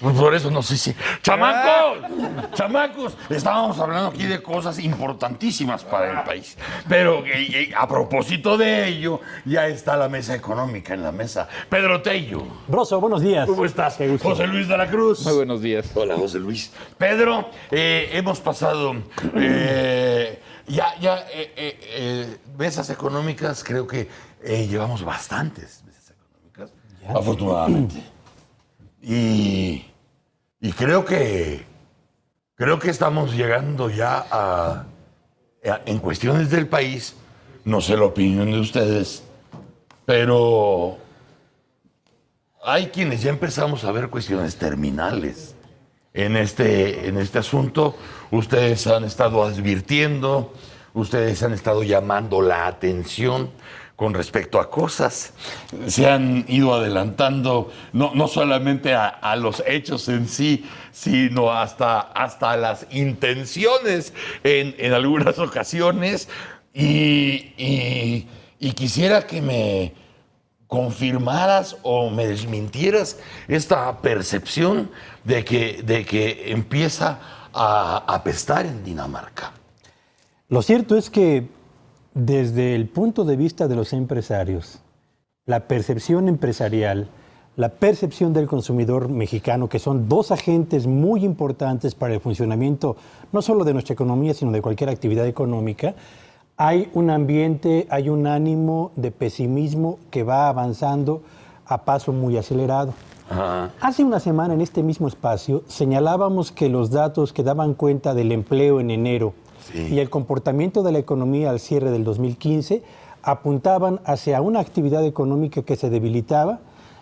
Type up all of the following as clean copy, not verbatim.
Pues por eso no sé si... ¡Chamacos! ¡Chamacos! Estábamos hablando aquí de cosas importantísimas para el país. Pero a propósito de ello, ya está la mesa económica en la mesa. Pedro Tello. Broso, buenos días. ¿Cómo estás? Qué gusto. José Luis de la Cruz. Muy buenos días. Hola, José Luis. Pedro, hemos pasado... mesas económicas, creo que llevamos bastantes mesas económicas, afortunadamente. Y creo que estamos llegando ya en cuestiones del país, no sé la opinión de ustedes, pero hay quienes ya empezamos a ver cuestiones terminales en este asunto. Ustedes han estado advirtiendo, ustedes han estado llamando la atención con respecto a cosas, se han ido adelantando no solamente a los hechos en sí, sino hasta las intenciones en algunas ocasiones. Y quisiera que me confirmaras o me desmintieras esta percepción de que empieza a apestar en Dinamarca. Lo cierto es que desde el punto de vista de los empresarios, la percepción empresarial, la percepción del consumidor mexicano, que son dos agentes muy importantes para el funcionamiento no solo de nuestra economía, sino de cualquier actividad económica, hay un ambiente, hay un ánimo de pesimismo que va avanzando a paso muy acelerado. Ajá. Hace una semana en este mismo espacio señalábamos que los datos que daban cuenta del empleo en enero y el comportamiento de la economía al cierre del 2015 apuntaban hacia una actividad económica que se debilitaba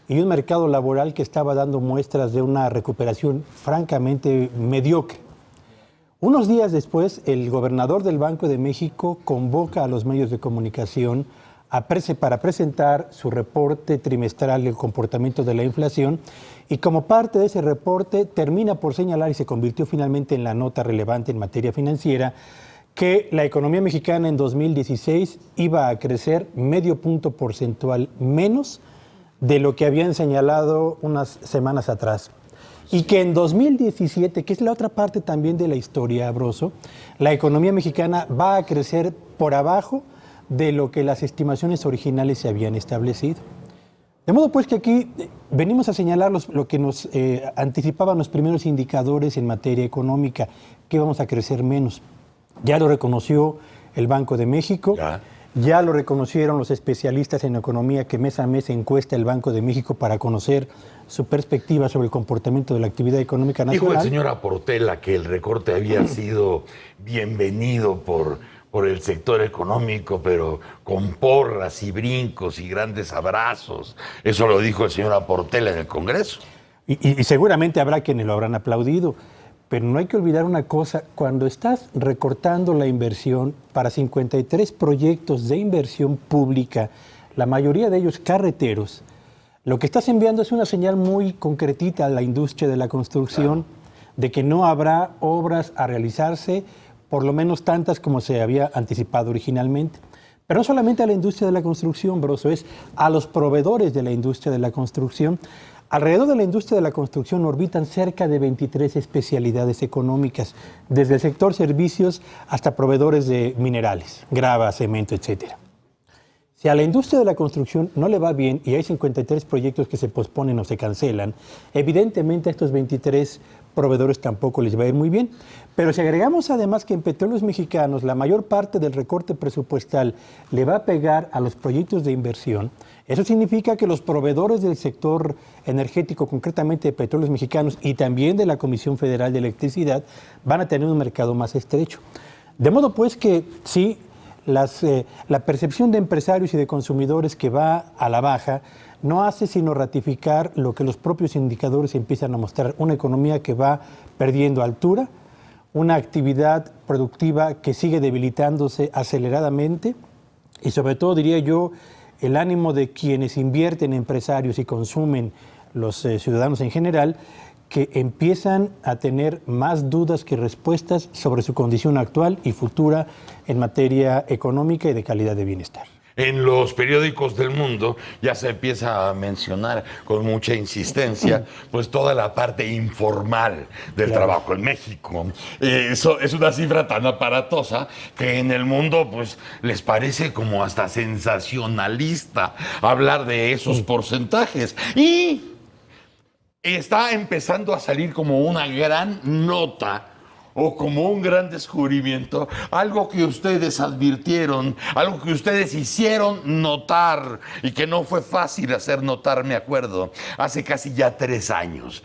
y un mercado laboral que estaba dando muestras de una recuperación francamente mediocre. Unos días después, el gobernador del Banco de México convoca a los medios de comunicación para presentar su reporte trimestral del comportamiento de la inflación, y como parte de ese reporte termina por señalar, y se convirtió finalmente en la nota relevante en materia financiera, que la economía mexicana en 2016 iba a crecer medio punto porcentual menos de lo que habían señalado unas semanas atrás. Y que en 2017, que es la otra parte también de la historia, Broso, la economía mexicana va a crecer por abajo de lo que las estimaciones originales se habían establecido. De modo pues que aquí venimos a señalar lo que nos anticipaban los primeros indicadores en materia económica, que íbamos a crecer menos. Ya lo reconoció el Banco de México, ya lo reconocieron los especialistas en economía que mes a mes encuesta el Banco de México para conocer su perspectiva sobre el comportamiento de la actividad económica nacional. Dijo el señor Aportela que el recorte había sido bienvenido por el sector económico, pero con porras y brincos y grandes abrazos. Eso lo dijo el señor Aportela en el Congreso. Y seguramente habrá quienes lo habrán aplaudido, pero no hay que olvidar una cosa: cuando estás recortando la inversión para 53 proyectos de inversión pública, la mayoría de ellos carreteros, lo que estás enviando es una señal muy concretita a la industria de la construcción, de que no habrá obras a realizarse, por lo menos tantas como se había anticipado originalmente. Pero no solamente a la industria de la construcción, Broso, es a los proveedores de la industria de la construcción. Alrededor de la industria de la construcción orbitan cerca de 23 especialidades económicas, desde el sector servicios hasta proveedores de minerales, grava, cemento, etc. Si a la industria de la construcción no le va bien y hay 53 proyectos que se posponen o se cancelan, evidentemente a estos 23 proveedores tampoco les va a ir muy bien. Pero si agregamos además que en Petróleos Mexicanos la mayor parte del recorte presupuestal le va a pegar a los proyectos de inversión, eso significa que los proveedores del sector energético, concretamente de Petróleos Mexicanos y también de la Comisión Federal de Electricidad, van a tener un mercado más estrecho. De modo pues que sí, la percepción de empresarios y de consumidores que va a la baja no hace sino ratificar lo que los propios indicadores empiezan a mostrar: una economía que va perdiendo altura, una actividad productiva que sigue debilitándose aceleradamente y sobre todo, diría yo, el ánimo de quienes invierten, empresarios y consumen, los ciudadanos en general, que empiezan a tener más dudas que respuestas sobre su condición actual y futura en materia económica y de calidad de bienestar. En los periódicos del mundo ya se empieza a mencionar con mucha insistencia pues toda la parte informal del trabajo en México. Eso es una cifra tan aparatosa que en el mundo pues les parece como hasta sensacionalista hablar de esos porcentajes. Y está empezando a salir como una gran nota o como un gran descubrimiento, algo que ustedes advirtieron, algo que ustedes hicieron notar y que no fue fácil hacer notar, me acuerdo, hace casi ya 3 años,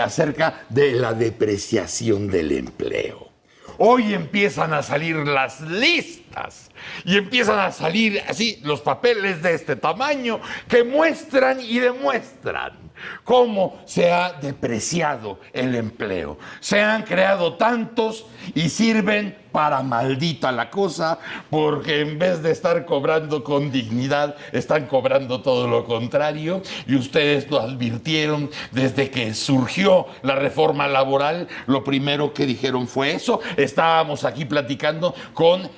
acerca de la depreciación del empleo. Hoy empiezan a salir las listas y empiezan a salir así los papeles de este tamaño que muestran y demuestran cómo se ha depreciado el empleo. Se han creado tantos y sirven para maldita la cosa, porque en vez de estar cobrando con dignidad, están cobrando todo lo contrario, y ustedes lo advirtieron desde que surgió la reforma laboral. Lo primero que dijeron fue eso. Estábamos aquí platicando con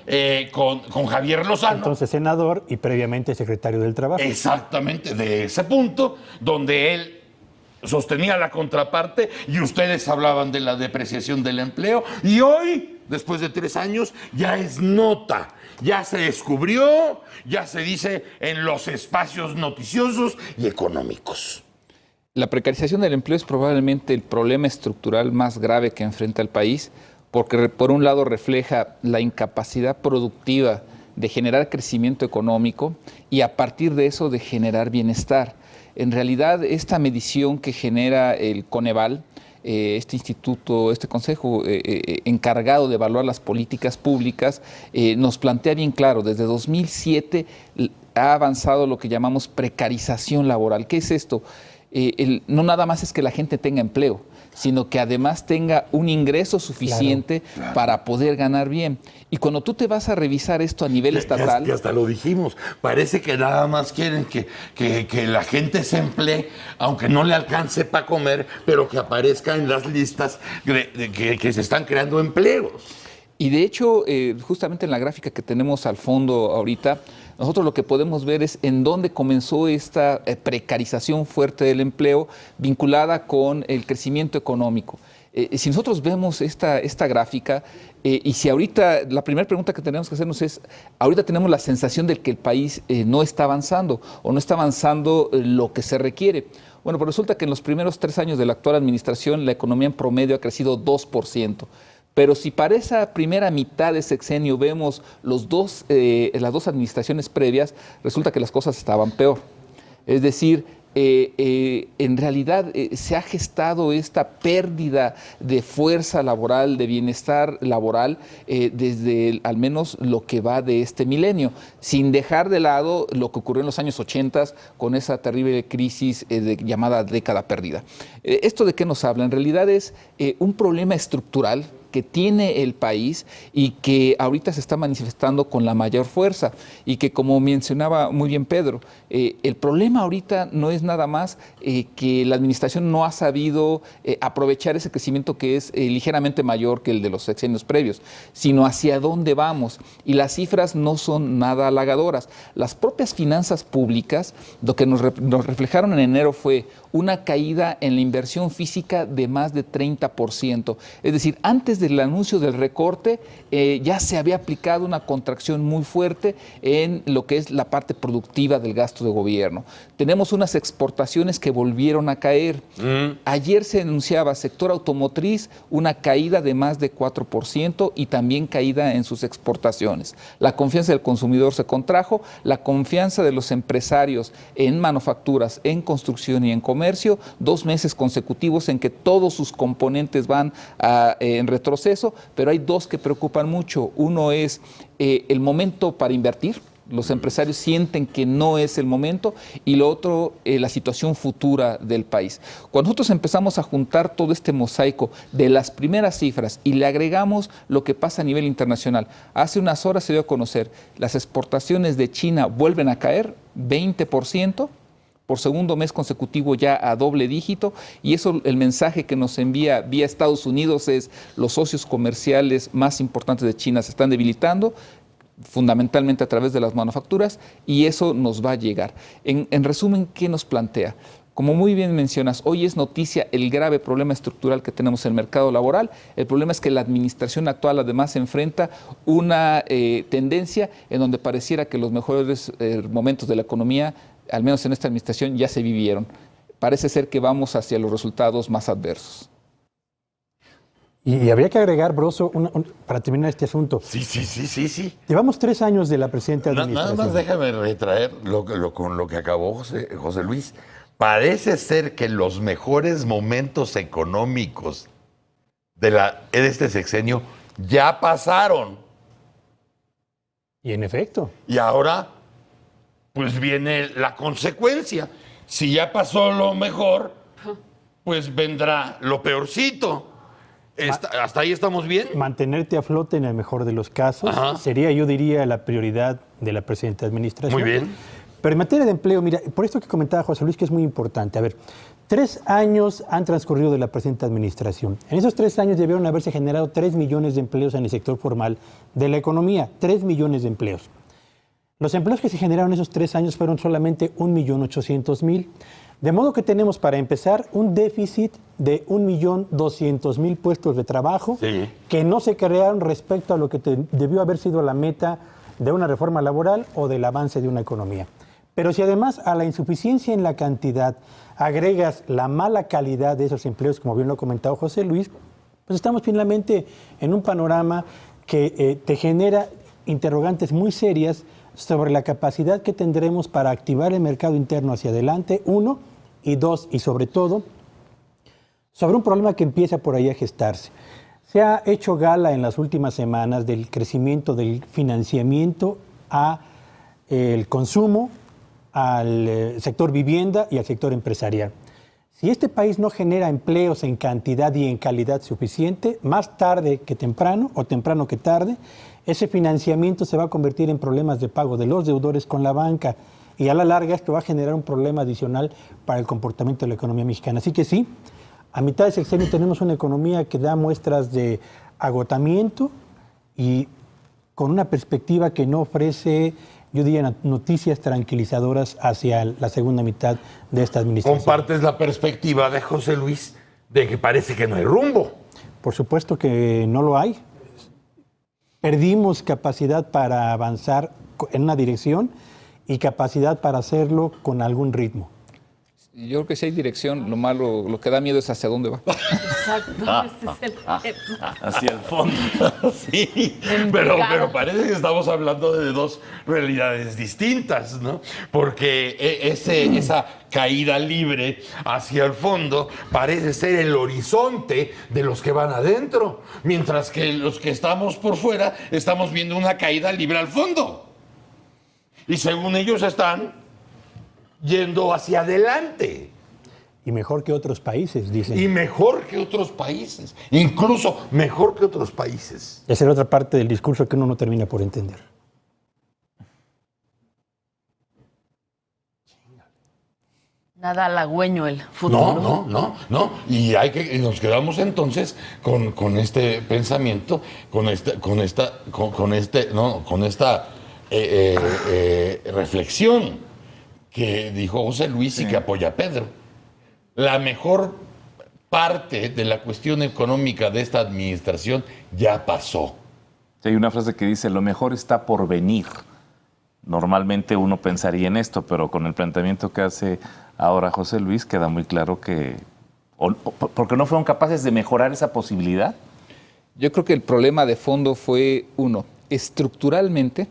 Javier Lozano. Entonces senador y previamente secretario del Trabajo. Exactamente, de ese punto donde él sostenía la contraparte y ustedes hablaban de la depreciación del empleo, y hoy, después de 3 años, ya es nota, ya se descubrió, ya se dice en los espacios noticiosos y económicos. La precarización del empleo es probablemente el problema estructural más grave que enfrenta el país, porque por un lado refleja la incapacidad productiva de generar crecimiento económico y a partir de eso de generar bienestar. En realidad, esta medición que genera el Coneval, este instituto, este consejo encargado de evaluar las políticas públicas, nos plantea bien claro, desde 2007 ha avanzado lo que llamamos precarización laboral. ¿Qué es esto? No nada más es que la gente tenga empleo, sino que además tenga un ingreso suficiente para poder ganar bien. Y cuando tú te vas a revisar esto a nivel estatal... Que hasta lo dijimos, parece que nada más quieren que la gente se emplee, aunque no le alcance para comer, pero que aparezca en las listas que se están creando empleos. Y de hecho, justamente en la gráfica que tenemos al fondo ahorita, nosotros lo que podemos ver es en dónde comenzó esta precarización fuerte del empleo vinculada con el crecimiento económico. Si nosotros vemos esta gráfica, y si ahorita, la primera pregunta que tenemos que hacernos es, ahorita tenemos la sensación de que el país no está avanzando o no está avanzando lo que se requiere. Bueno, pues resulta que en los primeros 3 años de la actual administración la economía en promedio ha crecido 2%. Pero si para esa primera mitad de sexenio vemos las dos administraciones previas, resulta que las cosas estaban peor. Es decir, en realidad se ha gestado esta pérdida de fuerza laboral, de bienestar laboral, desde al menos lo que va de este milenio, sin dejar de lado lo que ocurrió en los años 80 con esa terrible crisis llamada década perdida. ¿Esto de qué nos habla? En realidad es un problema estructural que tiene el país y que ahorita se está manifestando con la mayor fuerza y que, como mencionaba muy bien Pedro, el problema ahorita no es nada más que la administración no ha sabido aprovechar ese crecimiento que es ligeramente mayor que el de los sexenios previos, sino hacia dónde vamos, y las cifras no son nada halagadoras. Las propias finanzas públicas, lo que nos reflejaron en enero fue una caída en la inversión física de más de 30%, es decir, antes del anuncio del recorte, ya se había aplicado una contracción muy fuerte en lo que es la parte productiva del gasto de gobierno. Tenemos unas exportaciones que volvieron a caer. Ayer se anunciaba sector automotriz una caída de más de 4% y también caída en sus exportaciones. La confianza del consumidor se contrajo, la confianza de los empresarios en manufacturas, en construcción y en comercio, 2 meses consecutivos en que todos sus componentes van en retroceso, pero hay 2 que preocupan mucho. Uno es el momento para invertir. Los empresarios sienten que no es el momento, y lo otro, la situación futura del país. Cuando nosotros empezamos a juntar todo este mosaico de las primeras cifras y le agregamos lo que pasa a nivel internacional, hace unas horas se dio a conocer, las exportaciones de China vuelven a caer 20%, por segundo mes consecutivo ya a doble dígito, y eso, el mensaje que nos envía vía Estados Unidos es: los socios comerciales más importantes de China se están debilitando. fundamentalmente a través de las manufacturas, y eso nos va a llegar. En resumen, ¿qué nos plantea? Como muy bien mencionas, hoy es noticia el grave problema estructural que tenemos en el mercado laboral. El problema es que la administración actual además se enfrenta una tendencia en donde pareciera que los mejores momentos de la economía, al menos en esta administración, ya se vivieron. Parece ser que vamos hacia los resultados más adversos. Y habría que agregar, Broso, para terminar este asunto. Sí. Llevamos 3 años de la presente administración. Nada más déjame retraer con lo que acabó José Luis. Parece ser que los mejores momentos económicos de este sexenio ya pasaron. Y en efecto. Y ahora, pues viene la consecuencia. Si ya pasó lo mejor, pues vendrá lo peorcito. ¿Hasta ahí estamos bien? Mantenerte a flote en el mejor de los casos sería, yo diría, la prioridad de la presente administración. Muy bien. Pero en materia de empleo, mira, por esto que comentaba José Luis, que es muy importante. A ver, 3 años han transcurrido de la presente administración. En esos 3 años debieron haberse generado 3 millones de empleos en el sector formal de la economía. 3 millones de empleos. Los empleos que se generaron en esos 3 años fueron solamente 1.800.000. De modo que tenemos, para empezar, un déficit de 1.200.000 puestos de trabajo que no se crearon respecto a lo que debió haber sido la meta de una reforma laboral o del avance de una economía. Pero si además a la insuficiencia en la cantidad agregas la mala calidad de esos empleos, como bien lo ha comentado José Luis, pues estamos finalmente en un panorama que te genera interrogantes muy serias sobre la capacidad que tendremos para activar el mercado interno hacia adelante, 1, y 2, y sobre todo, sobre un problema que empieza por ahí a gestarse. Se ha hecho gala en las últimas semanas del crecimiento del financiamiento al consumo, al sector vivienda y al sector empresarial. Si este país no genera empleos en cantidad y en calidad suficiente, más tarde que temprano, o temprano que tarde, ese financiamiento se va a convertir en problemas de pago de los deudores con la banca, y a la larga esto va a generar un problema adicional para el comportamiento de la economía mexicana. Así que sí, a mitad de sexenio tenemos una economía que da muestras de agotamiento y con una perspectiva que no ofrece, yo diría, noticias tranquilizadoras hacia la segunda mitad de esta administración. ¿Compartes la perspectiva de José Luis de que parece que no hay rumbo? Por supuesto que no lo hay. Perdimos capacidad para avanzar en una dirección y capacidad para hacerlo con algún ritmo. Yo creo que si hay dirección, lo malo, lo que da miedo es hacia dónde va. Exacto, ese es el tema. Hacia el fondo. Sí, pero parece que estamos hablando de 2 realidades distintas, ¿no? Porque esa caída libre hacia el fondo parece ser el horizonte de los que van adentro, mientras que los que estamos por fuera estamos viendo una caída libre al fondo. Y según ellos están yendo hacia adelante. Y mejor que otros países, dicen. Y mejor que otros países. Incluso mejor que otros países. Esa es la otra parte del discurso que uno no termina por entender. Nada halagüeño el futuro. No. Y nos quedamos entonces con este pensamiento, con esta reflexión que dijo José Luis y que apoya a Pedro. La mejor parte de la cuestión económica de esta administración ya pasó. Hay una frase que dice, lo mejor está por venir. Normalmente uno pensaría en esto, pero con el planteamiento que hace ahora José Luis queda muy claro que... ¿Por qué no fueron capaces de mejorar esa posibilidad? Yo creo que el problema de fondo fue, estructuralmente,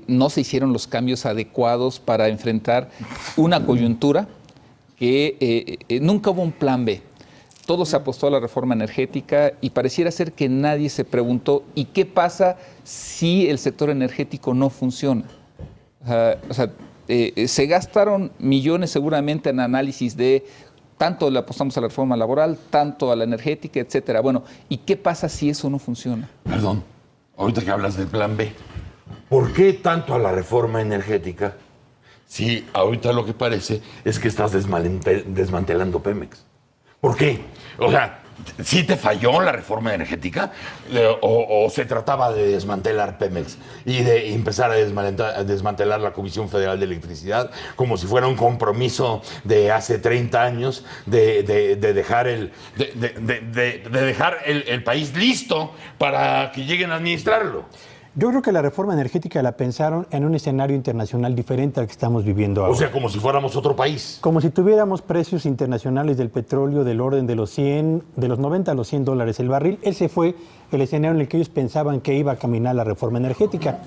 no se hicieron los cambios adecuados para enfrentar una coyuntura que nunca hubo un plan B. Todo se apostó a la reforma energética y pareciera ser que nadie se preguntó ¿y qué pasa si el sector energético no funciona? Se gastaron millones seguramente en análisis de tanto le apostamos a la reforma laboral, tanto a la energética, etcétera. Bueno, ¿y qué pasa si eso no funciona? Perdón, ahorita que hablas del plan B, ¿por qué tanto a la reforma energética si ahorita lo que parece es que estás desmantelando Pemex? ¿Por qué? O sea, ¿Sí te falló la reforma energética? ¿O se trataba de desmantelar Pemex y de empezar a desmantelar la Comisión Federal de Electricidad como si fuera un compromiso de hace 30 años de dejar el país listo para que lleguen a administrarlo? Yo creo que la reforma energética la pensaron en un escenario internacional diferente al que estamos viviendo ahora. O sea, como si fuéramos otro país. Como si tuviéramos precios internacionales del petróleo del orden de los 90 a los $100 el barril. Ese fue el escenario en el que ellos pensaban que iba a caminar la reforma energética.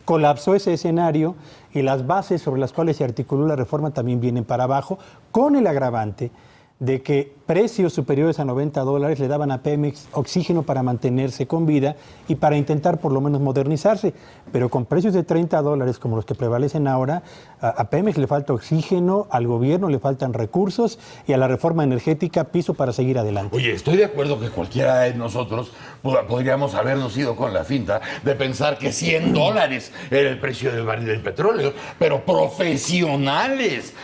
Colapsó ese escenario y las bases sobre las cuales se articuló la reforma también vienen para abajo, con el agravante de que precios superiores a $90 le daban a Pemex oxígeno para mantenerse con vida y para intentar por lo menos modernizarse. Pero con precios de $30 como los que prevalecen ahora, a Pemex le falta oxígeno, al gobierno le faltan recursos y a la reforma energética piso para seguir adelante. Oye, estoy de acuerdo que cualquiera de nosotros podríamos habernos ido con la finta de pensar que $100 era el precio del barril del petróleo, pero profesionales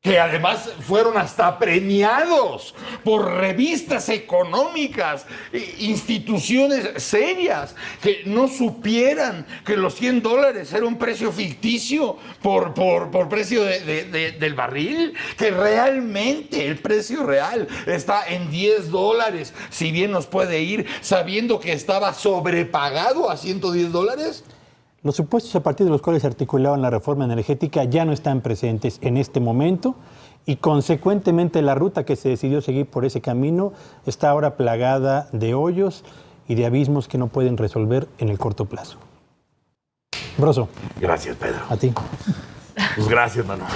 que además fueron hasta premiados por revistas económicas, instituciones serias, que no supieran que los $100 era un precio ficticio por precio del barril, que realmente el precio real está en $10, si bien nos puede ir, sabiendo que estaba sobrepagado a $110. Los supuestos a partir de los cuales se articulaban la reforma energética ya no están presentes en este momento y consecuentemente la ruta que se decidió seguir por ese camino está ahora plagada de hoyos y de abismos que no pueden resolver en el corto plazo. Broso. Gracias, Pedro. A ti. Pues gracias, mano.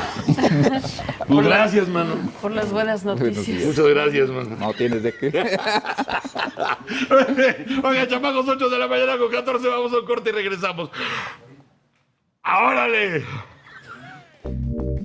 Pues gracias, mano. Por las buenas noticias. Muchas gracias, mano. No tienes de qué. Oiga, chamacos, 8 de la mañana con 14, vamos a un corte y regresamos. ¡Órale!